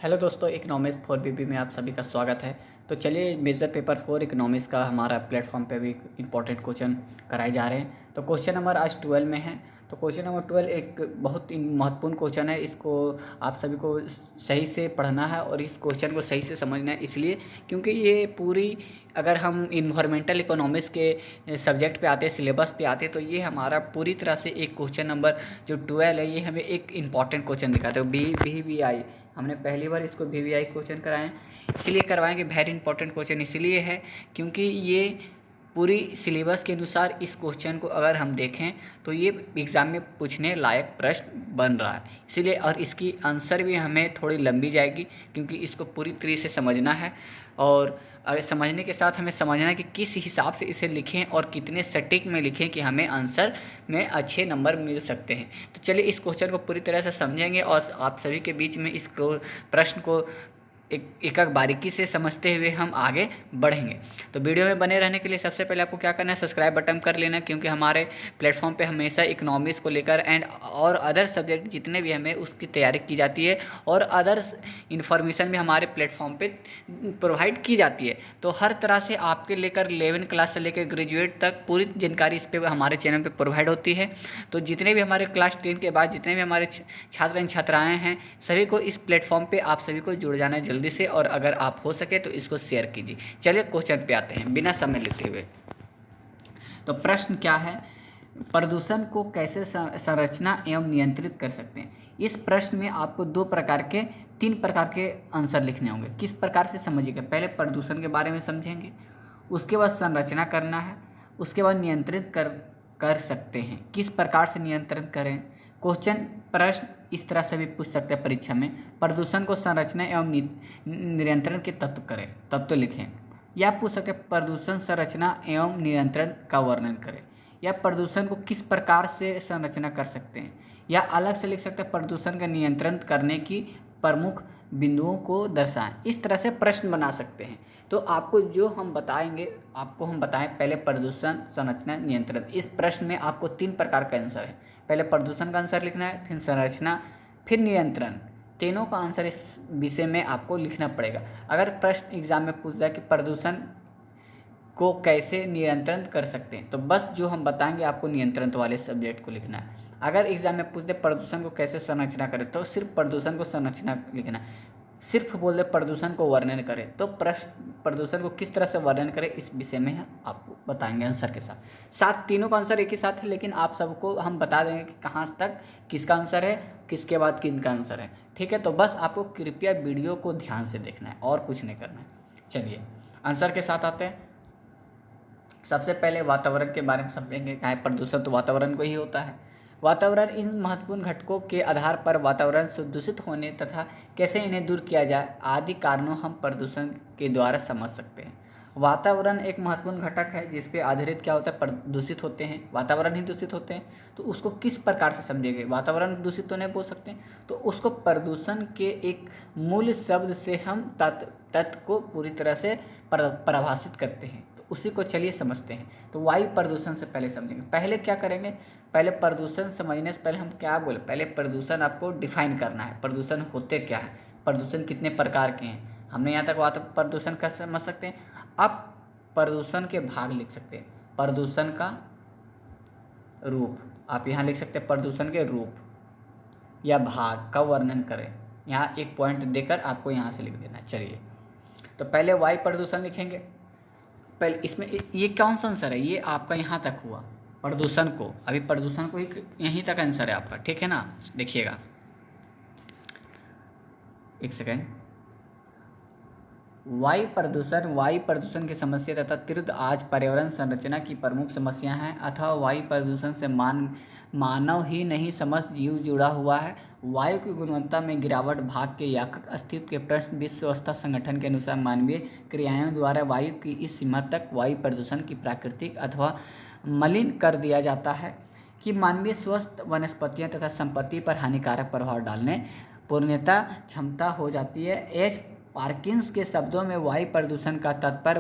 Hello दोस्तों, economics 4BB में आप सभी का स्वागत है। तो चलिए मेजर पेपर 4 इकोनॉमिक्स का हमारा प्लेटफॉर्म पे भी इंपॉर्टेंट क्वेश्चन कराए जा रहे हैं। तो क्वेश्चन नंबर आज 12 में है। तो क्वेश्चन नंबर 12 एक बहुत ही महत्वपूर्ण क्वेश्चन है। इसको आप सभी को सही से पढ़ना है और इस क्वेश्चन को सही से समझना है, इसलिए क्योंकि ये पूरी अगर हम इन्वायरमेंटल इकोनॉमिक्स के सब्जेक्ट पे आते हैं, सिलेबस पे आते हैं, तो ये हमारा पूरी तरह से एक क्वेश्चन नंबर जो 12 है ये हमें एक इम्पॉर्टेंट क्वेश्चन दिखाते हैं। VVI हमने पहली बार इसको VVI क्वेश्चन कराएं, इसलिए करवाएंगे वेरी इंपॉर्टेंट क्वेश्चन इसलिए है क्योंकि ये पूरी सिलेबस के अनुसार इस क्वेश्चन को अगर हम देखें तो ये एग्ज़ाम में पूछने लायक प्रश्न बन रहा है, इसीलिए और इसकी आंसर भी हमें थोड़ी लंबी जाएगी क्योंकि इसको पूरी तरीके से समझना है। और अगर समझने के साथ हमें समझना है कि किस हिसाब से इसे लिखें और कितने सटीक में लिखें कि हमें आंसर में अच्छे नंबर मिल सकते हैं। तो चलिए इस क्वेश्चन को पूरी तरह से समझेंगे और आप सभी के बीच में इस प्रश्न को एक बारीकी से समझते हुए हम आगे बढ़ेंगे। तो वीडियो में बने रहने के लिए सबसे पहले आपको क्या करना है, सब्सक्राइब बटन कर लेना, क्योंकि हमारे प्लेटफॉर्म पे हमेशा इकोनॉमिक्स को लेकर एंड और अदर सब्जेक्ट जितने भी हमें उसकी तैयारी की जाती है और अदर इन्फॉर्मेशन भी हमारे प्लेटफॉर्म पे प्रोवाइड की जाती है। तो हर तरह से आपके लेकर 11 क्लास से लेकर ग्रेजुएट तक पूरी जानकारी इस पर हमारे चैनल पर प्रोवाइड होती है। तो जितने भी हमारे क्लास 10 के बाद जितने भी हमारे छात्र एवं छात्राएँ हैं, सभी को इस प्लेटफॉर्म पर आप सभी को जुड़ जाना है जल्दी से, और अगर आप हो सके तो इसको शेयर कीजिए। चलिए क्वेश्चन पे आते हैं बिना समय लेते हुए। तो प्रश्न क्या है, प्रदूषण को कैसे संरचना एवं नियंत्रित कर सकते हैं। इस प्रश्न में आपको तीन प्रकार के आंसर लिखने होंगे। किस प्रकार से समझिएगा, पहले प्रदूषण के बारे में समझेंगे, उसके बाद संरचना करना है, उसके बाद नियंत्रित कर सकते हैं। किस प्रकार से नियंत्रण करें, प्रश्न इस तरह से भी पूछ सकते हैं परीक्षा में, प्रदूषण को संरचना एवं नियंत्रण के तत्व लिखें। या पूछ सकते हैं प्रदूषण संरचना एवं नियंत्रण का वर्णन करें, या प्रदूषण को किस प्रकार से संरचना कर सकते हैं, या अलग से लिख सकते हैं प्रदूषण का नियंत्रण करने की प्रमुख बिंदुओं को दर्शाएं। इस तरह से प्रश्न बना सकते हैं। तो आपको जो हम बताएंगे, आपको हम बताएं पहले प्रदूषण संरचना नियंत्रण। इस प्रश्न में आपको 3 प्रकार का आंसर है, पहले प्रदूषण का आंसर लिखना है, फिर संरचना, फिर नियंत्रण। तीनों का आंसर इस विषय में आपको लिखना पड़ेगा। अगर प्रश्न एग्जाम में पूछ जाए कि प्रदूषण को कैसे नियंत्रण कर सकते हैं, तो बस जो हम बताएंगे आपको नियंत्रण वाले सब्जेक्ट को लिखना है। अगर एग्जाम में पूछ दे प्रदूषण को कैसे संरचना करें, तो सिर्फ प्रदूषण को संरचना लिखना है। सिर्फ बोल दे प्रदूषण को वर्णन करें, तो प्रश्न प्रदूषण को किस तरह से वर्णन करें इस विषय में आपको बताएंगे आंसर के साथ। तीनों का आंसर एक ही साथ है, लेकिन आप सबको हम बता देंगे कि कहाँ तक किसका आंसर है, किसके बाद किन का आंसर है। ठीक है, तो बस आपको कृपया वीडियो को ध्यान से देखना है और कुछ नहीं करना है। चलिए आंसर के साथ आते हैं। सबसे पहले वातावरण के बारे में समझेंगे। क्या है प्रदूषण, तो वातावरण को ही होता है। वातावरण इन महत्वपूर्ण घटकों के आधार पर वातावरण से दूषित होने तथा कैसे इन्हें दूर किया जाए आदि कारणों हम प्रदूषण के द्वारा समझ सकते हैं। वातावरण एक महत्वपूर्ण घटक है जिस पे आधारित क्या होता है, प्रदूषित होते हैं, वातावरण ही दूषित होते हैं। तो उसको किस प्रकार से समझेंगे, वातावरण दूषित तो नहीं बोल सकते, तो उसको प्रदूषण के एक मूल शब्द से हम तत्व को पूरी तरह से परिभाषित करते हैं। तो उसी को चलिए समझते हैं। तो वायु प्रदूषण से पहले समझेंगे। पहले क्या करेंगे, पहले प्रदूषण समझने से पहले हम क्या बोले, पहले प्रदूषण आपको डिफाइन करना है। प्रदूषण होते क्या है, प्रदूषण कितने प्रकार के हैं, हमने यहाँ तक प्रदूषण का समझ सकते हैं। अब प्रदूषण के भाग लिख सकते हैं। प्रदूषण का रूप आप यहाँ लिख सकते हैं, प्रदूषण के रूप या भाग का वर्णन करें। यहाँ एक पॉइंट देकर आपको यहाँ से लिख देना है। चलिए तो पहले वायु प्रदूषण लिखेंगे। पहले इसमें ये कौन सा आंसर है, ये आपका यहाँ तक हुआ प्रदूषण को, अभी प्रदूषण को ही यहीं तक आंसर है आपका। ठीक है ना, देखिएगा एक सेकेंड। वायु प्रदूषण की समस्या तथा तीव्र आज पर्यावरण संरचना की प्रमुख समस्या है, अथवा वायु प्रदूषण से मानव ही नहीं समस्त जीव जुड़ा हुआ है। वायु की गुणवत्ता में गिरावट, भाग के याकक अस्तित्व के प्रश्न। विश्व स्वास्थ्य संगठन के अनुसार मानवीय क्रियाओं द्वारा वायु की इस सीमा तक वायु प्रदूषण की प्राकृतिक अथवा मलिन कर दिया जाता है कि मानवीय स्वस्थ वनस्पतियों तथा संपत्ति पर हानिकारक प्रभाव डालने पूर्णतः क्षमता हो जाती है। एच पार्किंस के शब्दों में वायु प्रदूषण का तात्पर्य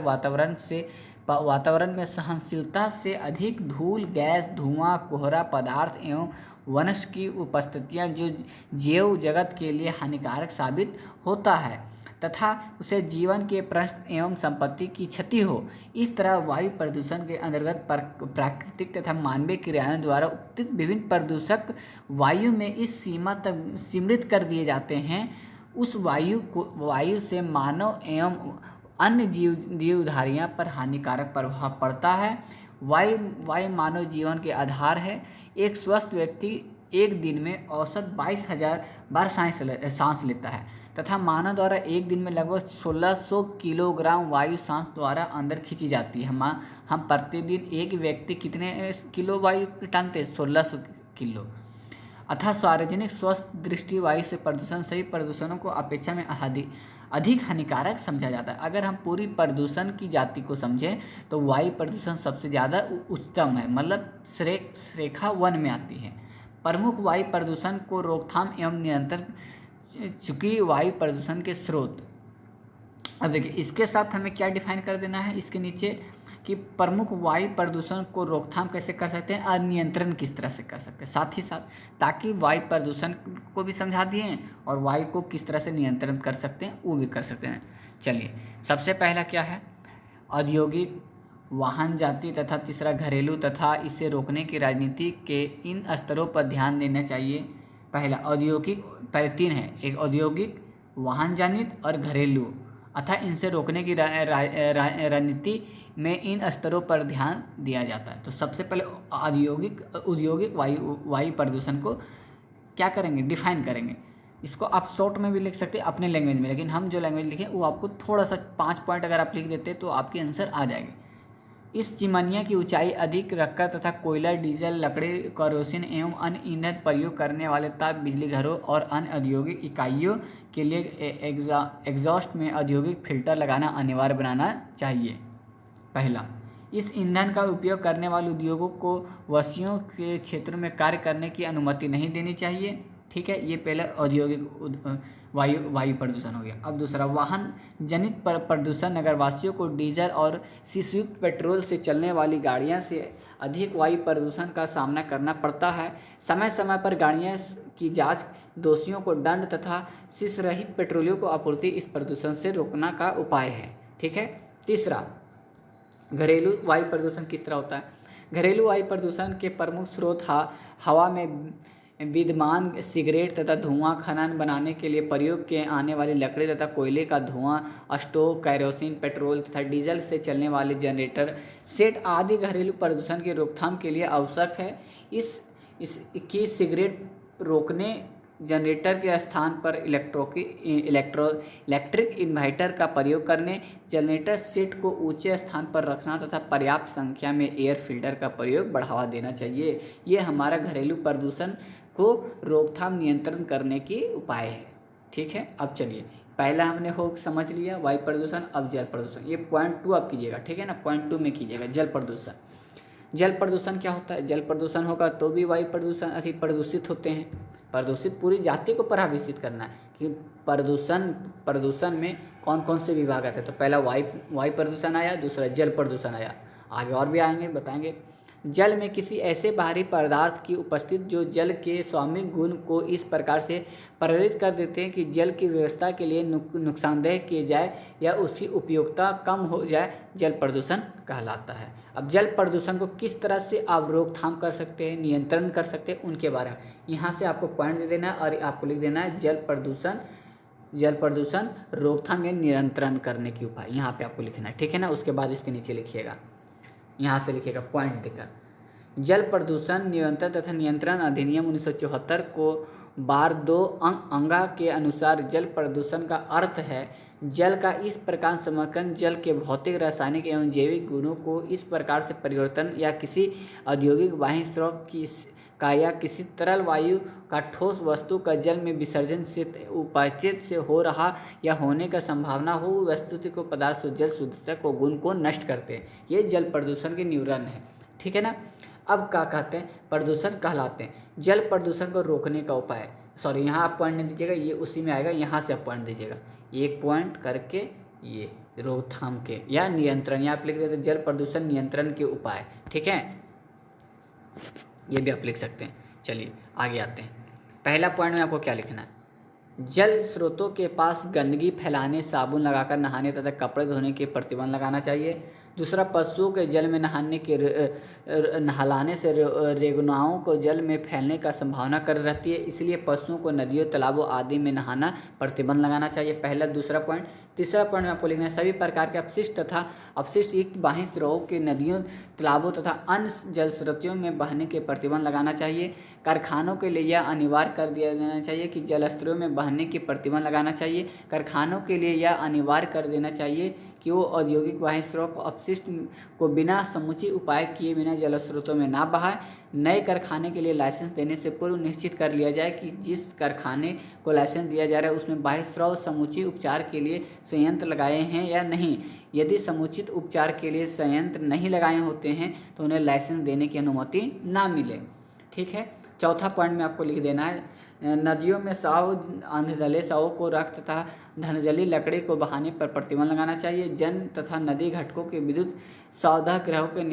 वातावरण में सहनशीलता से अधिक धूल, गैस, धुआं, कोहरा पदार्थ एवं वनस्पति की उपस्थितियाँ जो जैव जगत के लिए हानिकारक साबित होता है तथा उसे जीवन के प्रश्न एवं संपत्ति की क्षति हो। इस तरह वायु प्रदूषण के अंतर्गत प्राकृतिक तथा मानवीय क्रियाओं द्वारा उत्पन्न विभिन्न प्रदूषक वायु में इस सीमा तक सीमित कर दिए जाते हैं उस वायु से मानव एवं अन्य जीवधारियों पर हानिकारक प्रभाव पड़ता है। वायु मानव जीवन के आधार है। एक स्वस्थ व्यक्ति एक दिन में औसत 22,000 बार सांस लेता है तथा मानव द्वारा एक दिन में लगभग 1600 किलोग्राम वायु सांस द्वारा अंदर खींची जाती है। हम प्रतिदिन एक व्यक्ति कितने किलो वायु टांगते हैं? 1600 किलो। अतः सार्वजनिक स्वास्थ्य दृष्टि वायु से प्रदूषण सभी प्रदूषणों को अपेक्षा में अधिक हानिकारक समझा जाता है। अगर हम पूरी प्रदूषण की जाति को समझें तो वायु प्रदूषण सबसे ज़्यादा उच्चतम है, मतलब श्रेखा 1 में आती है। प्रमुख वायु प्रदूषण को रोकथाम एवं नियंत्रण चूँकि वायु प्रदूषण के स्रोत। अब देखिए इसके साथ हमें क्या डिफाइन कर देना है इसके नीचे कि प्रमुख वायु प्रदूषण को रोकथाम कैसे कर सकते हैं और नियंत्रण किस तरह से कर सकते हैं, साथ ही साथ ताकि वायु प्रदूषण को भी समझा दिए और वायु को किस तरह से नियंत्रण कर सकते हैं वो भी कर सकते हैं। चलिए सबसे पहला क्या है? औद्योगिक वाहन जाति तथा तीसरा घरेलू तथा इसे रोकने की राजनीति के इन स्तरों पर ध्यान देना चाहिए। पहला औद्योगिक, पहले 3 है, एक औद्योगिक, वाहन जनित और घरेलू, अतः इनसे रोकने की रणनीति में इन स्तरों पर ध्यान दिया जाता है। तो सबसे पहले औद्योगिक वायु प्रदूषण को क्या करेंगे? डिफाइन करेंगे। इसको आप शॉर्ट में भी लिख सकते हैं अपने लैंग्वेज में, लेकिन हम जो लैंग्वेज लिखें वो आपको थोड़ा सा 5 पॉइंट अगर आप लिख देते तो आपके आंसर आ जाएंगे। इस चिमनिया की ऊंचाई अधिक रखकर तथा कोयला, डीजल, लकड़ी, केरोसिन एवं अन्य ईंधन प्रयोग करने वाले ताप बिजली घरों और अन्य औद्योगिक इकाइयों के लिए एग्जॉस्ट में औद्योगिक फिल्टर लगाना अनिवार्य बनाना चाहिए। पहला, इस ईंधन का उपयोग करने वाले उद्योगों को वसीयों के क्षेत्रों में कार्य करने की अनुमति नहीं देनी चाहिए। ठीक है, ये पहला औद्योगिक वायु प्रदूषण हो गया। अब दूसरा, वाहन जनित प्रदूषण। नगरवासियों को डीजल और शीशयुक्त पेट्रोल से चलने वाली गाड़ियां से अधिक वायु प्रदूषण का सामना करना पड़ता है। समय समय पर गाड़ियां की जांच, दोषियों को दंड तथा शीश रहित पेट्रोलियों को आपूर्ति इस प्रदूषण से रोकना का उपाय है। ठीक है। तीसरा, घरेलू वायु प्रदूषण किस तरह होता है? घरेलू वायु प्रदूषण के प्रमुख स्रोत हवा में विद्यमान सिगरेट तथा धुआं, खनन बनाने के लिए प्रयोग के आने वाली लकड़ी तथा कोयले का धुआं, स्टोव, केरोसिन, पेट्रोल तथा डीजल से चलने वाले जनरेटर सेट आदि घरेलू प्रदूषण की रोकथाम के लिए आवश्यक है। इसकी सिगरेट रोकने जनरेटर के स्थान पर इलेक्ट्रिक इन्वर्टर का प्रयोग करने, जनरेटर सेट को ऊंचे स्थान पर रखना तथा पर्याप्त संख्या में एयर फिल्टर का प्रयोग बढ़ावा देना चाहिए। ये हमारा घरेलू प्रदूषण को रोकथाम नियंत्रण करने की उपाय है। ठीक है। अब चलिए, पहला हमने समझ लिया वायु प्रदूषण। अब जल प्रदूषण, ये पॉइंट 2 आप कीजिएगा। ठीक है ना, पॉइंट 2 में कीजिएगा जल प्रदूषण। जल प्रदूषण क्या होता है? जल प्रदूषण होगा तो भी वायु प्रदूषण अधिक प्रदूषित होते हैं। प्रदूषित पूरी जाति को प्रभावित करना है कि प्रदूषण में कौन कौन से विभाग आते हैं। तो पहला वायु प्रदूषण आया, दूसरा जल प्रदूषण आया, आगे और भी आएंगे, बताएंगे। जल में किसी ऐसे बाहरी पदार्थ की उपस्थिति जो जल के स्वाभाविक गुण को इस प्रकार से प्रेरित कर देते हैं कि जल की व्यवस्था के लिए नुकसानदेह किए जाए या उसकी उपयोगिता कम हो जाए, जल प्रदूषण कहलाता है। अब जल प्रदूषण को किस तरह से आप रोकथाम कर सकते हैं, नियंत्रण कर सकते हैं, उनके बारे में यहाँ से आपको पॉइंट दे देना है और आपको लिख देना है जल प्रदूषण रोकथाम या नियंत्रण करने की उपाय, यहाँ पे आपको लिखना है। ठीक है ना। उसके बाद इसके नीचे लिखिएगा, यहाँ से लिखिएगा पॉइंट देकर। जल प्रदूषण नियंत्रण तथा नियंत्रण अधिनियम 1974 को बार 2 अंगा के अनुसार जल प्रदूषण का अर्थ है जल का इस प्रकार संरक्षण, जल के भौतिक, रासायनिक एवं जैविक गुणों को इस प्रकार से परिवर्तन या किसी औद्योगिक बाह्य स्रोत का या किसी तरल वायु का ठोस वस्तु का जल में विसर्जन से उपस्थित से हो रहा या होने का संभावना हो वस्तु को पदार्थ जल शुद्धता को गुण को नष्ट करते हैं। ये जल प्रदूषण के निवारण है। ठीक है ना। अब क्या कहते हैं? प्रदूषण कहलाते हैं जल प्रदूषण को रोकने का उपाय। सॉरी, यहाँ आप पॉइंट नहीं दीजिएगा, ये उसी में आएगा, यहाँ से आप पॉइंट दीजिएगा, एक पॉइंट करके ये रोकथाम के या नियंत्रण, यहाँ आप लिख देते जल प्रदूषण नियंत्रण के उपाय। ठीक है, ये भी आप लिख सकते हैं। चलिए आगे आते हैं। पहला पॉइंट में आपको क्या लिखना है, जल स्रोतों के पास गंदगी फैलाने, साबुन लगाकर नहाने तथा कपड़े धोने के प्रतिबंध लगाना चाहिए। दूसरा, पशुओं के जल में नहलाने से रेगुनाओं को जल में फैलने का संभावना कर रहती है, इसलिए पशुओं को नदियों, तालाबों आदि में नहाना प्रतिबंध लगाना चाहिए। पहला दूसरा पॉइंट। तीसरा पॉइंट में आपको लिखना है, सभी प्रकार के अपशिष्ट तथा अपशिष्ट युक्त बाह्य स्रोतों के नदियों, तालाबों तथा अन्य जल स्रोतों में बहने के प्रतिबंध लगाना चाहिए। कारखानों के लिए यह अनिवार्य कर दिया जाना चाहिए कि जल स्तरों में बहने की प्रतिबंध लगाना चाहिए। कारखानों के लिए यह अनिवार्य कर देना चाहिए कि वो औद्योगिक बाह्य स्रोत अपशिष्ट को बिना समुचित उपाय किए बिना जल स्रोतों में ना बहाए। नए कारखाने के लिए लाइसेंस देने से पूर्व निश्चित कर लिया जाए कि जिस कारखाने को लाइसेंस दिया जा रहा है उसमें बाह्य स्रोत समुचित उपचार के लिए संयंत्र लगाए हैं या नहीं। यदि समुचित उपचार के लिए संयंत्र नहीं लगाए होते हैं तो उन्हें लाइसेंस देने की अनुमति ना मिले। ठीक है। चौथा पॉइंट में आपको लिख देना है, नदियों में साव, अंधजले सावों को रख तथा धनजली लकड़ी को बहाने पर प्रतिबंध लगाना चाहिए। जन तथा नदी घटकों के विद्युत सौदागृहों के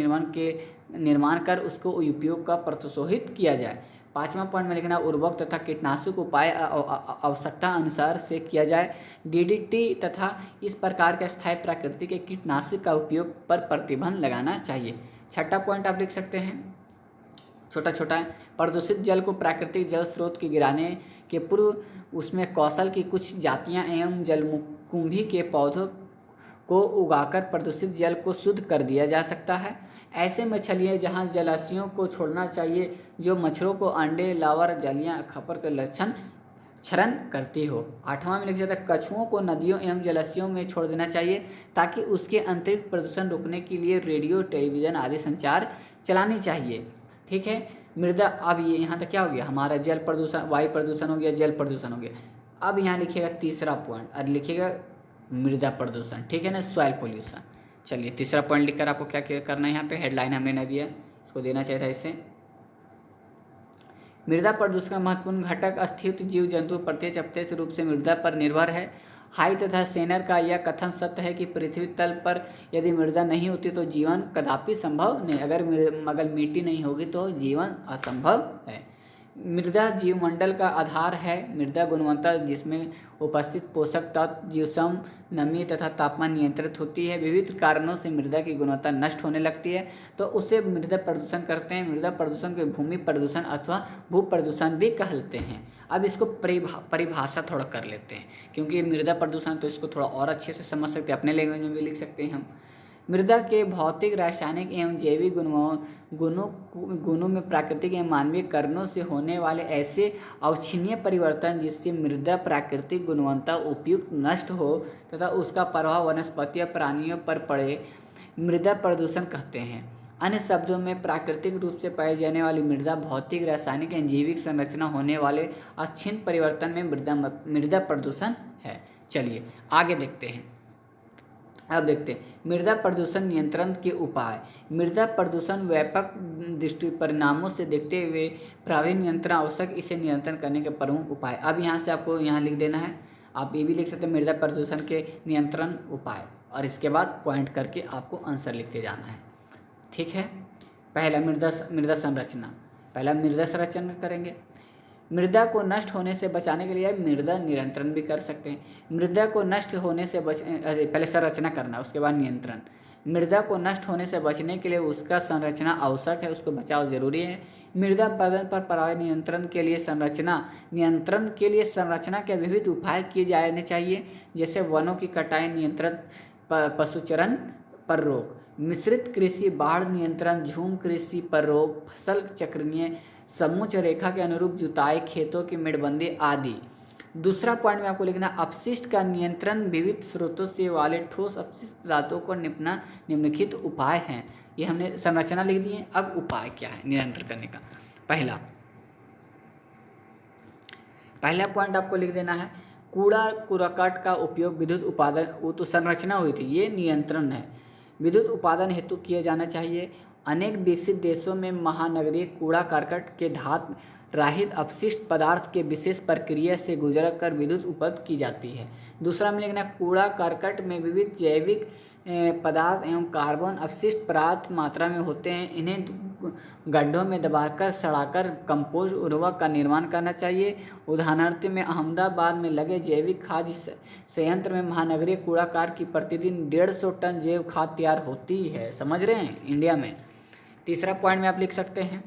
निर्माण कर उसको उपयोग का प्रोत्साहित किया जाए। पांचवा पॉइंट में लिखना, उर्वरक तथा कीटनाशक उपाय आवश्यकता अनुसार से किया जाए। डीडीटी तथा इस प्रकार के स्थायी प्राकृतिक कीटनाशक का उपयोग पर प्रतिबंध लगाना चाहिए। छठा पॉइंट आप लिख सकते हैं, छोटा छोटा है, प्रदूषित जल को प्राकृतिक जल स्रोत के गिराने के पूर्व उसमें कौशल की कुछ जातियां एवं जलकुंभी के पौधों को उगाकर प्रदूषित जल को शुद्ध कर दिया जा सकता है। ऐसे मछलियाँ जहाँ जलाशयों को छोड़ना चाहिए जो मच्छरों को अंडे, लावर, जलियाँ, खपर के लक्षण क्षरण करती हो। आठवां में लिख जाता है, कछुओं को नदियों एवं जलाशयों में छोड़ देना चाहिए ताकि उसके अतिरिक्त प्रदूषण रोकने के लिए रेडियो, टेलीविज़न आदि संचार चलानी चाहिए। ठीक है। मृदा, अब ये यहाँ तक क्या हो गया हमारा, जल प्रदूषण, वायु प्रदूषण हो गया, जल प्रदूषण हो गया। अब यहाँ लिखिएगा तीसरा पॉइंट और लिखिएगा मृदा प्रदूषण। ठीक है ना, सॉइल पोल्यूशन। चलिए तीसरा पॉइंट लिखकर आपको क्या करना है, यहाँ पे हेडलाइन हमने नहीं दिया, इसको देना चाहिए था इससे। मृदा प्रदूषण का महत्वपूर्ण घटक अस्थित जीव जंतु प्रत्यक्ष रूप से मृदा पर निर्भर है। हाई तथा सेनर का यह कथन सत्य है कि पृथ्वी तल पर यदि मृदा नहीं होती तो जीवन कदापि संभव नहीं। अगर मिट्टी नहीं होगी तो जीवन असंभव है। मृदा जीवमंडल का आधार है। मृदा गुणवत्ता जिसमें उपस्थित पोषक तत्व, जीवाश्म, नमी तथा तापमान नियंत्रित होती है। विविध कारणों से मृदा की गुणवत्ता नष्ट होने लगती है तो उसे मृदा प्रदूषण करते हैं। मृदा प्रदूषण को भूमि प्रदूषण अथवा भू प्रदूषण भी कहते हैं। अब इसको परिभाषा थोड़ा कर लेते हैं, क्योंकि मृदा प्रदूषण तो इसको थोड़ा और अच्छे से समझ सकते हैं, अपने लैंग्वेज में भी लिख सकते हैं हम। मृदा के भौतिक, रासायनिक एवं जैविक गुणों में प्राकृतिक एवं मानवीय कारणों से होने वाले ऐसे अवांछनीय परिवर्तन जिससे मृदा प्राकृतिक गुणवत्ता उपयुक्त नष्ट हो तथा उसका प्रभाव वनस्पति और प्राणियों पर पड़े, मृदा प्रदूषण कहते हैं। अन्य शब्दों में प्राकृतिक रूप से पाई जाने वाली मृदा भौतिक, रासायनिक एवं जैविक संरचना होने वाले अक्षीण परिवर्तन में मृदा प्रदूषण है। चलिए आगे देखते हैं। अब देखते हैं मृदा प्रदूषण नियंत्रण के उपाय। मृदा प्रदूषण व्यापक दृष्टि परिणामों से देखते हुए प्रभावी नियंत्रण आवश्यक, इसे नियंत्रण करने के प्रमुख उपाय। अब यहाँ से आपको यहाँ लिख देना है, आप ये भी लिख सकते हैं मृदा प्रदूषण के नियंत्रण उपाय, और इसके बाद पॉइंट करके आपको आंसर लिखते जाना है। ठीक है। पहला मृदा संरचना, पहला मृदा संरचना करेंगे। मृदा को नष्ट होने से बचाने के लिए मृदा नियंत्रण भी कर सकते हैं। मृदा को नष्ट होने से पहले संरचना करना, उसके बाद नियंत्रण। मृदा को नष्ट होने से बचने के लिए उसका संरचना आवश्यक है, उसको बचाव जरूरी है। मृदा उत्पादन पर प्रभावी नियंत्रण के लिए संरचना के विविध उपाय किए जाने चाहिए, जैसे वनों की कटाई नियंत्रण, पशुचरण पर रोक, मिश्रित कृषि, बाढ़ नियंत्रण, झूम कृषि पर रोक, फसल चक्रीय समोच्च रेखा के अनुरूप जुताई, खेतों की मेड़बंदी आदि। दूसरा पॉइंट में आपको लिखना अपशिष्ट का नियंत्रण, विविध स्रोतों से वाले ठोस अपशिष्ट पदार्थों को निम्नलिखित उपाय हैं। ये हमने संरचना लिख दी है। अब उपाय क्या है नियंत्रण करने का। पहला पॉइंट आपको लिख देना है, कूड़ा करकट का उपयोग विद्युत उत्पादन, वो तो संरचना हुई थी, ये नियंत्रण है, विद्युत उत्पादन हेतु किए जाना चाहिए। अनेक विकसित देशों में महानगरीय कूड़ा करकट के धातु रहित अपशिष्ट पदार्थ के विशेष प्रक्रिया से गुजर कर विद्युत उत्पन्न की जाती है। दूसरा में लिखना कूड़ा करकट में विविध जैविक पदार्थ एवं कार्बन अपशिष्ट पर्याप्त मात्रा में होते हैं। इन्हें गड्ढों में दबाकर सड़ाकर कंपोस्ट उर्वरक का निर्माण करना चाहिए। उदाहरणार्थ में अहमदाबाद में लगे जैविक खाद संयंत्र में महानगरीय कूड़ा कार की प्रतिदिन 150 टन जैव खाद तैयार होती है। समझ रहे हैं, इंडिया में। तीसरा पॉइंट में आप लिख सकते हैं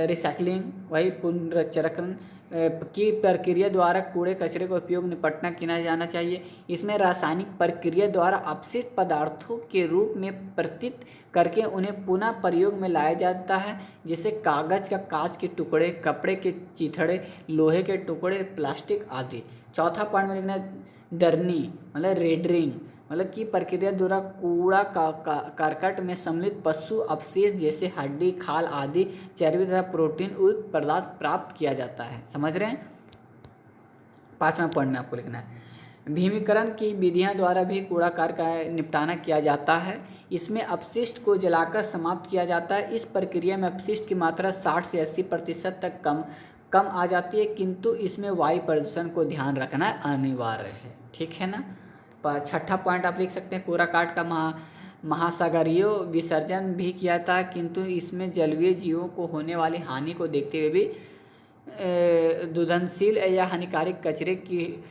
रिसाइकलिंग, वही पुनर्चक्रण की प्रक्रिया द्वारा कूड़े कचरे का उपयोग निपटना किया जाना चाहिए। इसमें रासायनिक प्रक्रिया द्वारा अपशिष्ट पदार्थों के रूप में प्रतीत करके उन्हें पुनः प्रयोग में लाया जाता है, जैसे कागज का कांच के टुकड़े, कपड़े के चीथड़े, लोहे के टुकड़े, प्लास्टिक आदि। चौथा पॉइंट में लिखना है डर्नी मतलब रेडरिंग मतलब की प्रक्रिया द्वारा कूड़ा करकट में सम्मिलित पशु अवशेष जैसे हड्डी, खाल आदि चर्बी तथा प्रोटीन युक्त पदार्थ प्राप्त किया जाता है। समझ रहे हैं। पांचवा पॉइंट में आपको लिखना है भीमीकरण की विधियां द्वारा भी कूड़ा कार का निपटाना किया जाता है। इसमें अपशिष्ट को जलाकर समाप्त किया जाता है। इस प्रक्रिया में अपशिष्ट की मात्रा 60 से 80% तक कम आ जाती है, किंतु इसमें वायु प्रदूषण को ध्यान रखना अनिवार्य है। ठीक है ना। छठा पॉइंट आप लिख सकते हैं कूड़ा काट का महासागरीय विसर्जन भी किया जाता है, किंतु इसमें जलीय जीवों को होने वाली हानि को देखते हुए भी दुधनशील या हानिकारक कचरे की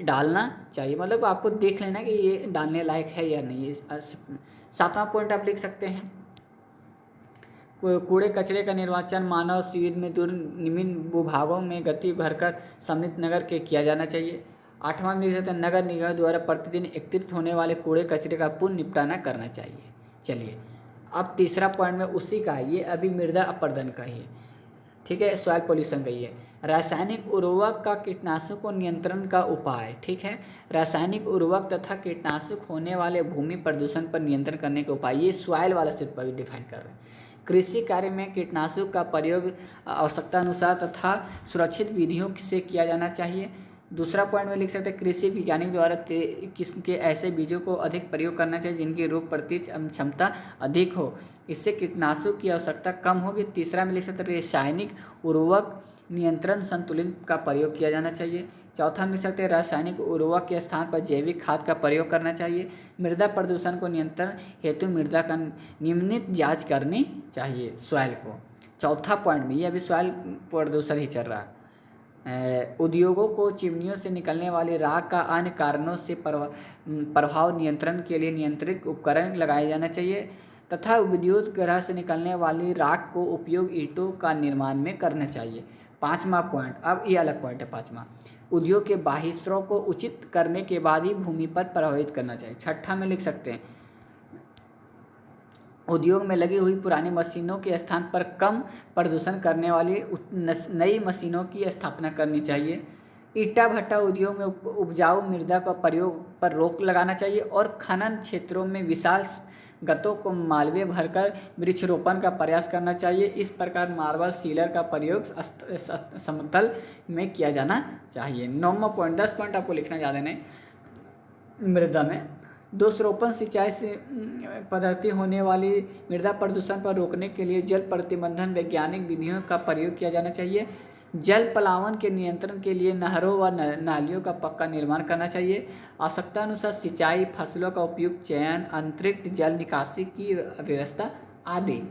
डालना चाहिए। मतलब आपको देख लेना कि ये डालने लायक है या नहीं। सातवां पॉइंट आप लिख सकते हैं कूड़े कचरे का निर्वाचन मानव शिविर में दूर निम्न भूभागों में गति भरकर सम्मिलित नगर के किया जाना चाहिए। आठवां में लिख सकते हैं नगर निगम द्वारा प्रतिदिन एकत्रित होने वाले कूड़े कचरे का पुनः निपटाना करना चाहिए। चलिए अब तीसरा पॉइंट में उसी का है, ये अभी मृदा अपरदन का ही है। ठीक है, सॉइल पोल्यूशन का ही है। रासायनिक उर्वरक का कीटनाशक को नियंत्रण का उपाय। ठीक है, रासायनिक उर्वरक तथा कीटनाशक होने वाले भूमि प्रदूषण पर नियंत्रण करने के उपाय, ये सॉइल वाला सिर्फ अभी डिफाइन कर रहे हैं। कृषि कार्य में कीटनाशक का प्रयोग आवश्यकता अनुसार तथा सुरक्षित विधियों से किया जाना चाहिए। दूसरा पॉइंट में लिख सकते हैं कृषि वैज्ञानिक द्वारा किस्म के ऐसे बीजों को अधिक प्रयोग करना चाहिए जिनकी रोग प्रतिरोधक क्षमता अधिक हो, इससे कीटनाशक की आवश्यकता कम होगी। तीसरा में लिख सकते हैं रासायनिक उर्वरक नियंत्रण संतुलित का प्रयोग किया जाना चाहिए। चौथा में लिख सकते हैं रासायनिक उर्वरक के स्थान पर जैविक खाद का प्रयोग करना चाहिए। मृदा प्रदूषण को नियंत्रण हेतु मृदा का नियमित जाँच करनी चाहिए सॉइल को। चौथा पॉइंट में ये अभी सॉइल प्रदूषण ही चल रहा है। उद्योगों को चिमनियों से निकलने वाली राख का अन्य कारणों से प्रभाव नियंत्रण के लिए नियंत्रित उपकरण लगाया जाना चाहिए तथा विद्युत ग्रह से निकलने वाली राख को उपयोग ईंटों का निर्माण में करना चाहिए। पाँचवा पॉइंट, अब ये अलग पॉइंट है पाँचवा, उद्योग के बाह्य स्रोत को उचित करने के बाद ही भूमि पर प्रभावित करना चाहिए। छठा में लिख सकते हैं उद्योग में लगी हुई पुरानी मशीनों के स्थान पर कम प्रदूषण करने वाली नई मशीनों की स्थापना करनी चाहिए। ईंटा भट्टा उद्योग में उपजाऊ मृदा का प्रयोग पर रोक लगाना चाहिए और खनन क्षेत्रों में विशाल गतों को मालवे भरकर वृक्षारोपण का प्रयास करना चाहिए। इस प्रकार मार्बल सीलर का प्रयोग समतल में किया जाना चाहिए। 9वां पॉइंट, 10 पॉइंट आपको लिखना ज़्यादा नहीं। मृदा में दोषारोपण सिंचाई से पद्धति होने वाली मृदा प्रदूषण पर रोकने के लिए जल प्रतिबंधन वैज्ञानिक विधियों का प्रयोग किया जाना चाहिए। जल पलायन के नियंत्रण के लिए नहरों व नालियों का पक्का निर्माण करना चाहिए। आवश्यकता अनुसार सिंचाई, फसलों का उपयुक्त चयन, अतिरिक्त जल निकासी की व्यवस्था आदि।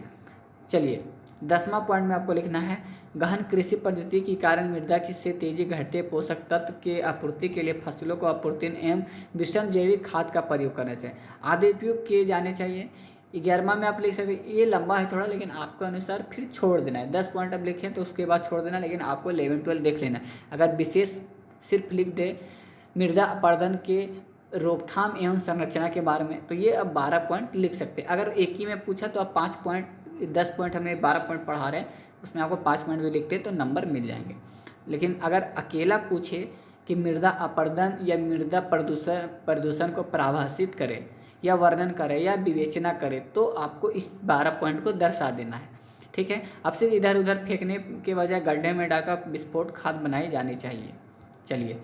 चलिए 10वां पॉइंट में आपको लिखना है गहन कृषि पद्धति के कारण मृदा की से तेजी घटते पोषक तत्व के आपूर्ति के लिए फसलों को आपूर्ति एवं विषम जैविक खाद का प्रयोग करना चाहिए आदि उपयोग किए जाने चाहिए। 11वां में आप लिख सकते हैं, ये लंबा है थोड़ा लेकिन आपके अनुसार फिर छोड़ देना है। 10 पॉइंट आप लिखें तो उसके बाद छोड़ देना, लेकिन आपको 11-12 देख लेना है। अगर विशेष सिर्फ लिख दे मृदा अपरदन के रोकथाम एवं संरचना के बारे में तो ये अब 12 पॉइंट लिख सकते हैं। अगर एक ही में पूछा तो आप 5 पॉइंट, 10 पॉइंट हमने 12 पॉइंट पढ़ा रहे हैं, उसमें आपको 5 पॉइंट भी लिखते तो नंबर मिल जाएंगे। लेकिन अगर अकेला पूछे कि मृदा अपरदन या मृदा प्रदूषण को परिभाषित करे या वर्णन करे या विवेचना करे तो आपको इस 12 पॉइंट को दर्शा देना है। ठीक है, अब से इधर उधर फेंकने के बजाय गड्ढे में डालकर विस्फोट खाद बनाई जानी चाहिए। चलिए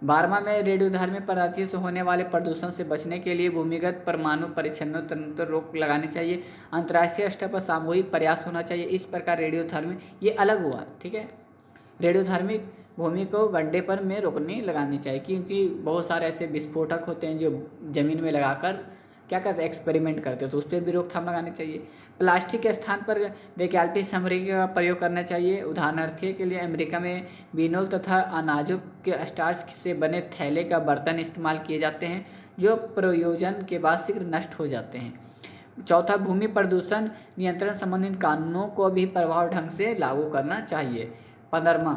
12वां में रेडियोधर्मी पदार्थों से होने वाले प्रदूषण से बचने के लिए भूमिगत परमाणु परीक्षणों पर रोक लगानी चाहिए। अंतर्राष्ट्रीय स्तर पर सामूहिक प्रयास होना चाहिए। इस प्रकार रेडियोधर्मी, ये अलग हुआ, ठीक है, रेडियोधर्मी भूमि को गड्ढे पर में रोकनी लगानी चाहिए, क्योंकि बहुत सारे ऐसे विस्फोटक होते हैं जो ज़मीन में लगाकर क्या करते हैं, एक्सपेरिमेंट करते हैं, तो उस पर भी रोकथाम लगानी चाहिए। प्लास्टिक के स्थान पर वैकल्पिक सामग्री का प्रयोग करना चाहिए। उदाहरणार्थी के लिए अमेरिका में विनोल तथा अनाजों के स्टार्च से बने थैले का बर्तन इस्तेमाल किए जाते हैं जो प्रयोजन के बाद शीघ्र नष्ट हो जाते हैं। चौथा, भूमि प्रदूषण नियंत्रण संबंधित कानूनों को भी प्रभावी ढंग से लागू करना चाहिए। 15वां,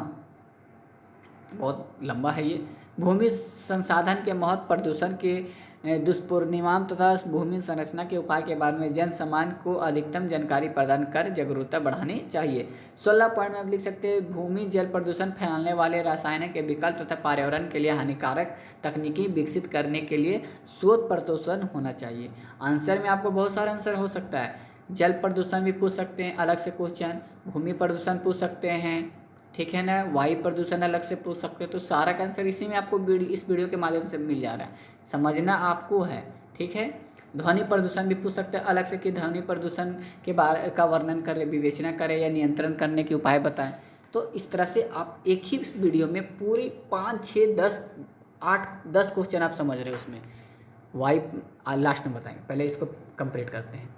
बहुत लंबा है ये, भूमि संसाधन के महत्व, प्रदूषण के दुष्परिणाम तथा भूमि संरचना के उपाय के बारे में जन सामान्य को अधिकतम जानकारी प्रदान कर जागरूकता बढ़ानी चाहिए। 16 पॉइंट में आप लिख सकते हैं, भूमि जल प्रदूषण फैलाने वाले रासायनिक के विकल्प तथा पर्यावरण के लिए हानिकारक तकनीकी विकसित करने के लिए शोध प्रदूषण होना चाहिए। आंसर में आपको बहुत सारा आंसर हो सकता है। जल प्रदूषण भी पूछ सकते हैं अलग से क्वेश्चन, भूमि प्रदूषण पूछ सकते हैं, ठीक है ना, वायु प्रदूषण अलग से पूछ सकते हैं। तो सारा का आंसर इसी में आपको इस वीडियो के माध्यम से मिल जा रहा है, समझना आपको है, ठीक है। ध्वनि प्रदूषण भी पूछ सकते हैं अलग से कि ध्वनि प्रदूषण के बारे का वर्णन करें, विवेचना करें या नियंत्रण करने के उपाय बताएं। तो इस तरह से आप एक ही वीडियो में पूरी 5, 6, 10, 8, 10 क्वेश्चन आप समझ रहे हो। उसमें वायु लास्ट में बताएंगे, पहले इसको कंप्लीट करते हैं।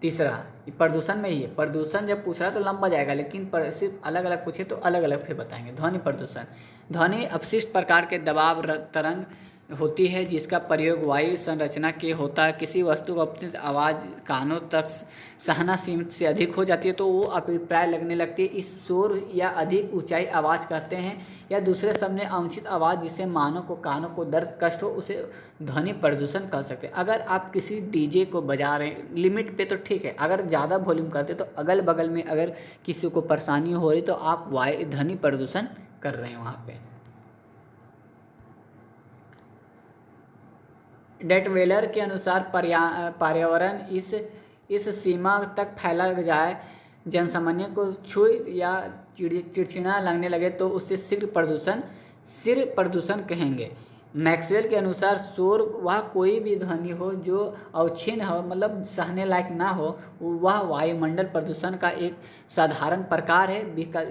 तीसरा, प्रदूषण में ही है, प्रदूषण जब पूछ रहा है तो लंबा जाएगा, लेकिन सिर्फ अलग अलग पूछे तो अलग अलग फिर बताएंगे। ध्वनि प्रदूषण, ध्वनि अपशिष्ट प्रकार के दबाव तरंग होती है जिसका प्रयोग वायु संरचना के होता है। किसी वस्तु को अपनी आवाज़ कानों तक सहना सीमित से अधिक हो जाती है तो वो अभिप्राय लगने लगती है। इस शोर या अधिक ऊंचाई आवाज़ कहते हैं, या दूसरे शब्द में अवांछित आवाज़ जिससे मानव को कानों को दर्द कष्ट हो उसे ध्वनि प्रदूषण कह सकते हैं। अगर आप किसी डीजे को बजा रहे हैं लिमिट पे तो ठीक है, अगर ज़्यादा वॉल्यूम करते तो अगल बगल में अगर किसी को परेशानी हो रही तो आप वायु ध्वनि प्रदूषण कर रहे हैं वहाँ पे। डेटवेलर के अनुसार पर्यावरण इस सीमा तक फैला जाए जनसामान्य को छुई या चिड़चिड़ा लगने लगे तो उसे सिर प्रदूषण कहेंगे। मैक्सवेल के अनुसार शोर वह कोई भी ध्वनि हो जो अवक्षीण हो, मतलब सहने लायक ना हो, वह वायुमंडल प्रदूषण का एक साधारण प्रकार है।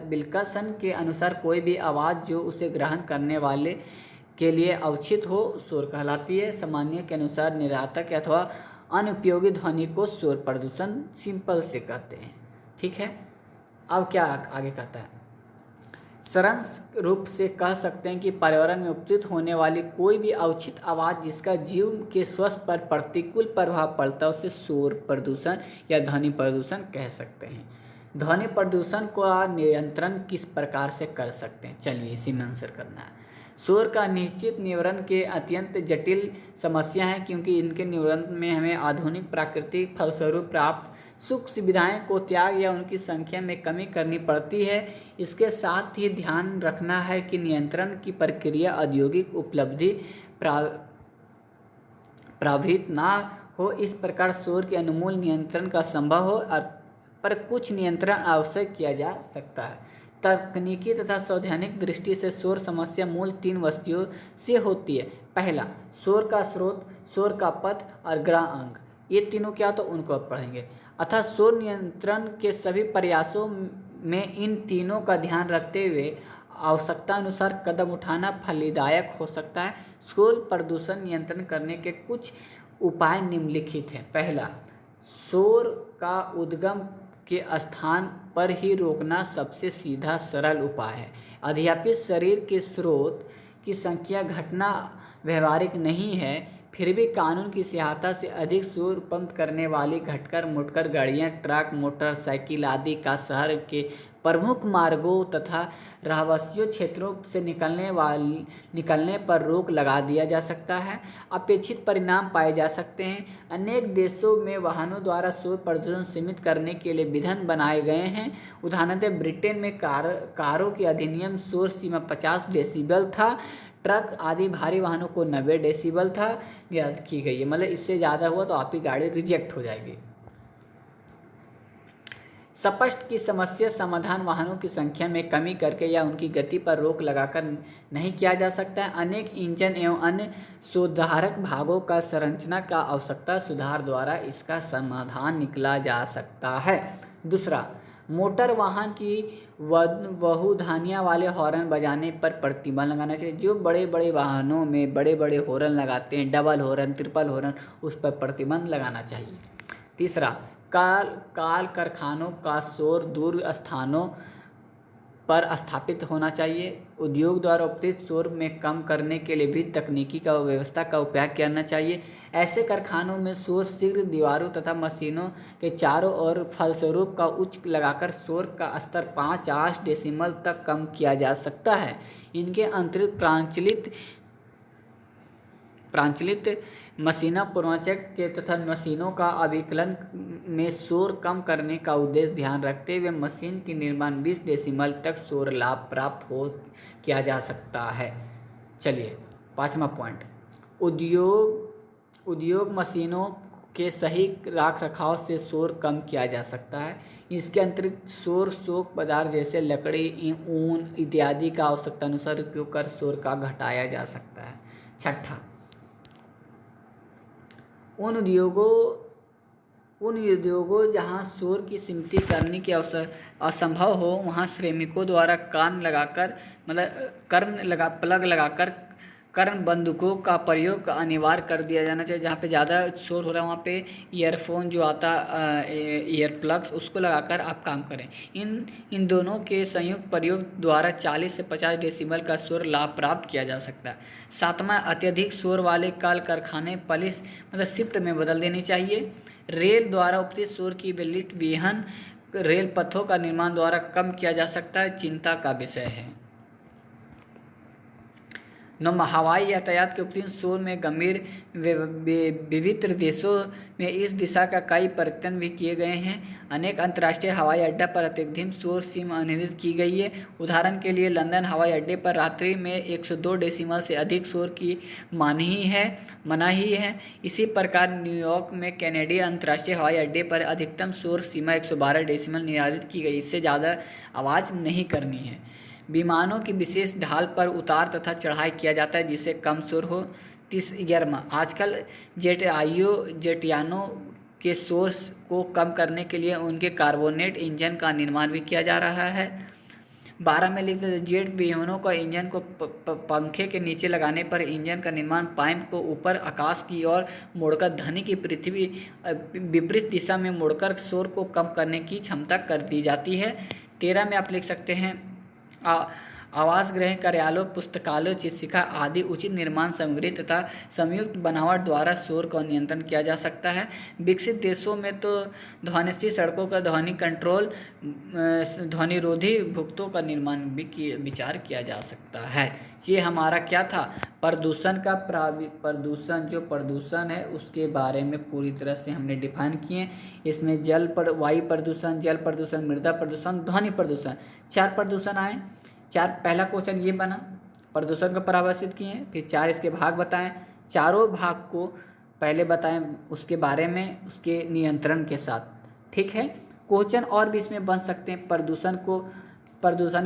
विल्सन के अनुसार कोई भी आवाज़ जो उसे ग्रहण करने वाले के लिए अवक्षित हो शोर कहलाती है। सामान्य के अनुसार निरार्थक अथवा अनुपयोगी ध्वनि को शोर प्रदूषण सिंपल से कहते हैं, ठीक है। अब क्या आगे कहता है, सारांश रूप से कह सकते हैं कि पर्यावरण में उत्पन्न होने वाली कोई भी अवक्षित आवाज़ जिसका जीव के स्वास्थ्य पर प्रतिकूल प्रभाव पड़ता है उसे शोर प्रदूषण या ध्वनि प्रदूषण कह सकते हैं। ध्वनि प्रदूषण का नियंत्रण किस प्रकार से कर सकते हैं, चलिए इसी में आंसर करना है। शोर का निश्चित निवारण के अत्यंत जटिल समस्या है क्योंकि इनके निवारण में हमें आधुनिक प्राकृतिक फलस्वरूप प्राप्त सुख सुविधाएं को त्याग या उनकी संख्या में कमी करनी पड़ती है। इसके साथ ही ध्यान रखना है कि नियंत्रण की प्रक्रिया औद्योगिक उपलब्धि प्रभावित ना हो। इस प्रकार शोर के अनुमूल नियंत्रण का संभव हो पर कुछ नियंत्रण आवश्यक किया जा सकता है। तकनीकी तथा सैद्धांतिक दृष्टि से शोर समस्या मूल 3 वस्तुओं से होती है। पहला, शोर का स्रोत, शोर का पथ और ग्रह अंग, ये तीनों क्या तो उनको अब पढ़ेंगे। अतः शोर नियंत्रण के सभी प्रयासों में इन तीनों का ध्यान रखते हुए आवश्यकता अनुसार कदम उठाना फलदायक हो सकता है। शोर प्रदूषण नियंत्रण करने के कुछ उपाय निम्नलिखित हैं। पहला, शोर का उद्गम के स्थान पर ही रोकना सबसे सीधा सरल उपाय है। अद्यपि शरीर के स्रोत की संख्या घटना व्यवहारिक नहीं है, फिर भी कानून की सहायता से अधिक शोर उत्पन्न करने वाली घटकर मुड़कर गाड़ियाँ, ट्रक, मोटरसाइकिल आदि का शहर के प्रमुख मार्गों तथा रहवासियों क्षेत्रों से निकलने पर रोक लगा दिया जा सकता है। अपेक्षित परिणाम पाए जा सकते हैं। अनेक देशों में वाहनों द्वारा शोर प्रदूषण सीमित करने के लिए विधान बनाए गए हैं। उदाहरणतः ब्रिटेन में कारों की अधिनियम शोर सीमा 50 डेसिबल था, ट्रक आदि भारी वाहनों को 90 डेसिबल था याद की गई है। मतलब इससे ज़्यादा हुआ तो आपकी गाड़ी रिजेक्ट हो जाएगी। स्पष्ट की समस्या समाधान वाहनों की संख्या में कमी करके या उनकी गति पर रोक लगाकर नहीं किया जा सकता है। अनेक इंजन एवं अन्य सुधारक भागों का संरचना का आवश्यकता सुधार द्वारा इसका समाधान निकाला जा सकता है। दूसरा, मोटर वाहन की बहुधानिया वाले हॉर्न बजाने पर प्रतिबंध लगाना चाहिए। जो बड़े बड़े वाहनों में बड़े बड़े हॉर्न लगाते हैं, डबल हॉर्न, ट्रिपल हॉर्न, उस पर प्रतिबंध लगाना चाहिए। तीसरा, काल कारखानों का शोर दूर स्थानों पर स्थापित होना चाहिए। उद्योग द्वारा उत्पत्ति शोर में कम करने के लिए भी तकनीकी का व्यवस्था का उपयोग करना चाहिए। ऐसे कारखानों में शोर शीघ्र दीवारों तथा मशीनों के चारों ओर फलस्वरूप का उच्च लगाकर शोर का स्तर 5-8 डेसिमल तक कम किया जा सकता है। इनके अतिरिक्त प्रांचलित मशीनों पूर्वाचक के तथा मशीनों का अभिकलन में शोर कम करने का उद्देश्य ध्यान रखते हुए मशीन की निर्माण 20 डेसिमल तक शोर लाभ प्राप्त हो किया जा सकता है। चलिए 5वां पॉइंट, उद्योग मशीनों के सही रख रखाव से शोर कम किया जा सकता है। इसके अतिरिक्त शोर सोख पदार्थ जैसे लकड़ी, ऊन इत्यादि का आवश्यकता अनुसार उपयोग कर शोर का घटाया जा सकता है। छठा, उन उद्योगों जहां शोर की सीमित करने की अवसर असंभव हो वहां श्रमिकों द्वारा प्लग लगाकर कर्ण बंदूकों का प्रयोग अनिवार्य कर दिया जाना चाहिए। जहाँ पे ज़्यादा शोर हो रहा है वहाँ पे ईयरफोन जो आता ईयर प्लग्स उसको लगाकर आप काम करें। इन दोनों के संयुक्त प्रयोग द्वारा 40 से 50 डेसिबल का शोर लाभ प्राप्त किया जा सकता है। 7वां, अत्यधिक शोर वाले कल कारखाने पलिस शिफ्ट में बदल देनी चाहिए। रेल द्वारा उपस्थित शोर की बेल्ट विहन रेल पथों का निर्माण द्वारा कम किया जा सकता है, चिंता का विषय है। 9, हवाई यातायात के उपयुक्त शोर में गंभीर विभिन्न देशों में इस दिशा का कई प्रयत्न भी किए गए हैं। अनेक अंतर्राष्ट्रीय हवाई अड्डा पर अत्यधिक शोर सीमा निर्धारित की गई है। उदाहरण के लिए लंदन हवाई अड्डे पर रात्रि में 102 डेसिबल से अधिक शोर की मनाही है। इसी प्रकार न्यूयॉर्क में कैनेडियन अंतर्राष्ट्रीय हवाई अड्डे पर अधिकतम शोर सीमा 112 डेसिबल निर्धारित की गई। इससे ज़्यादा आवाज़ नहीं करनी है। विमानों की विशेष ढाल पर उतार तथा चढ़ाई किया जाता है जिससे कम शोर हो। 11वां, आजकल जेटयानों के शोर को कम करने के लिए उनके कार्बोनेट इंजन का निर्माण भी किया जा रहा है। 12 में लिखते हैं, जेट विमानों का इंजन को पंखे के नीचे लगाने पर इंजन का निर्माण पाइप को ऊपर आकाश की ओर मोड़कर ध्वनि की पृथ्वी विपरीत दिशा में मोड़कर शोर को कम करने की क्षमता कर दी जाती है। 13 में आप लिख सकते हैं, आवास गृह, कार्यालय, पुस्तकालय, चिकित्सा आदि उचित निर्माण सामग्री तथा संयुक्त बनावट द्वारा शोर का नियंत्रण किया जा सकता है। विकसित देशों में तो ध्वनित सड़कों का ध्वनि कंट्रोल, ध्वनिरोधी भुगतों का निर्माण भी विचार किया जा सकता है। ये हमारा क्या था, प्रदूषण जो प्रदूषण है उसके बारे में पूरी तरह से हमने डिफाइन किए। इसमें वायु प्रदूषण, जल प्रदूषण, मृदा प्रदूषण, ध्वनि प्रदूषण, 4 प्रदूषण आए। पहला क्वेश्चन ये बना, प्रदूषण को परिभाषित किए, फिर 4 इसके भाग बताएं, चारों भाग को पहले बताएं उसके बारे में, उसके नियंत्रण के साथ। ठीक है, क्वेश्चन और भी इसमें बन सकते हैं। प्रदूषण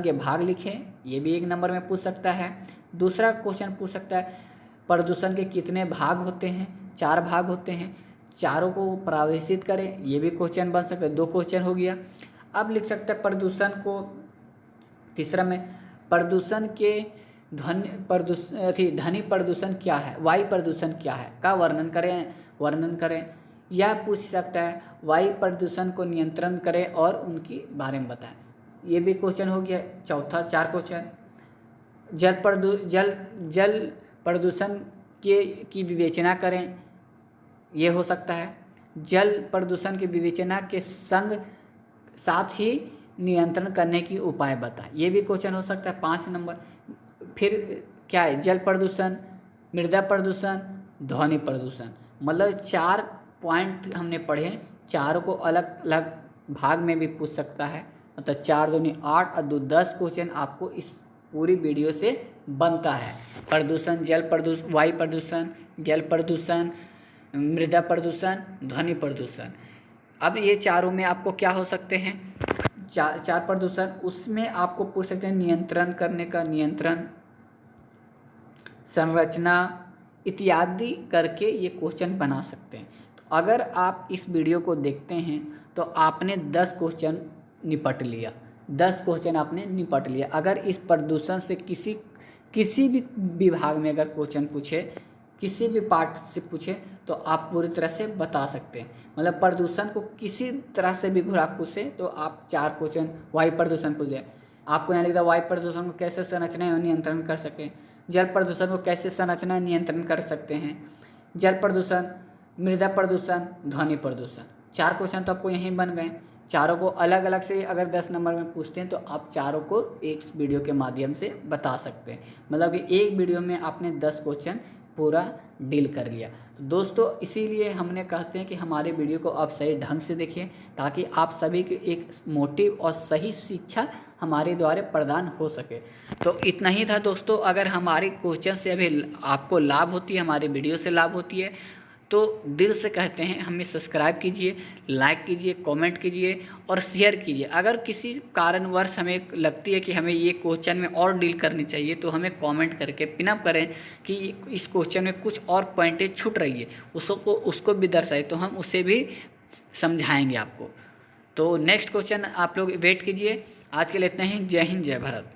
के भाग लिखें, ये भी 1 नंबर में पूछ सकता है। दूसरा क्वेश्चन पूछ सकता है, प्रदूषण के कितने भाग होते हैं? 4 भाग होते हैं, चारों को परिभाषित करें, ये भी क्वेश्चन बन सकता है। 2 क्वेश्चन हो गया। अब लिख सकते हैं प्रदूषण को, तीसरा में प्रदूषण के ध्वनि प्रदूषण क्या है, वायु प्रदूषण क्या है का वर्णन करें। या पूछ सकता है वायु प्रदूषण को नियंत्रण करें और उनके बारे में बताएं, ये भी क्वेश्चन हो गया। चौथा 4 क्वेश्चन, जल प्रदूषण की विवेचना करें, ये हो सकता है। जल प्रदूषण की विवेचना के साथ ही नियंत्रण करने की उपाय बताएं, ये भी क्वेश्चन हो सकता है। 5 नंबर फिर क्या है, जल प्रदूषण, मृदा प्रदूषण, ध्वनि प्रदूषण, मतलब 4 पॉइंट हमने पढ़े। चारों को अलग अलग भाग में भी पूछ सकता है, मतलब 4 दूनी 8 और 2 10 क्वेश्चन आपको इस पूरी वीडियो से बनता है। प्रदूषण, वायु प्रदूषण, जल प्रदूषण, मृदा प्रदूषण, ध्वनि प्रदूषण। अब ये चारों में आपको क्या हो सकते हैं, 4 प्रदूषण, उसमें आपको पूछ सकते हैं नियंत्रण करने का, नियंत्रण, संरचना इत्यादि करके ये क्वेश्चन बना सकते हैं। तो अगर आप इस वीडियो को देखते हैं तो आपने 10 क्वेश्चन निपट लिया, 10 क्वेश्चन आपने निपट लिया। अगर इस प्रदूषण से किसी भी विभाग में अगर क्वेश्चन पूछे, किसी भी पार्ट से पूछे तो आप पूरी तरह से बता सकते हैं। मतलब प्रदूषण को किसी तरह से भी घुरा पूछे तो आप 4 क्वेश्चन वायु प्रदूषण पूछे, आपको यहाँ लिखा वायु प्रदूषण को कैसे संरचना नियंत्रण कर सकें, जल प्रदूषण को कैसे संरचना नियंत्रण कर सकते हैं, जल प्रदूषण, मृदा प्रदूषण, ध्वनि प्रदूषण। 4 क्वेश्चन तो आपको यहीं बन गए। चारों को अलग अलग से अगर 10 नंबर में पूछते हैं तो आप चारों को एक वीडियो के माध्यम से बता सकते हैं। मतलब कि एक वीडियो में आपने 10 क्वेश्चन पूरा डील कर लिया। तो दोस्तों इसीलिए हमने कहते हैं कि हमारे वीडियो को आप सही ढंग से देखिए ताकि आप सभी की एक मोटिव और सही शिक्षा हमारे द्वारा प्रदान हो सके। तो इतना ही था दोस्तों। अगर हमारे क्वेश्चन से अभी आपको लाभ होती है, हमारे वीडियो से लाभ होती है, तो दिल से कहते हैं हमें सब्सक्राइब कीजिए, लाइक कीजिए, कमेंट कीजिए और शेयर कीजिए। अगर किसी कारणवश हमें लगती है कि हमें ये क्वेश्चन में और डील करनी चाहिए तो हमें कमेंट करके पिनअप करें कि इस क्वेश्चन में कुछ और पॉइंटें छूट रही है, उसको भी दर्शाए तो हम उसे भी समझाएंगे आपको। तो नेक्स्ट क्वेश्चन आप लोग वेट कीजिए। आज के लिए इतना ही। जय हिंद, जय भारत।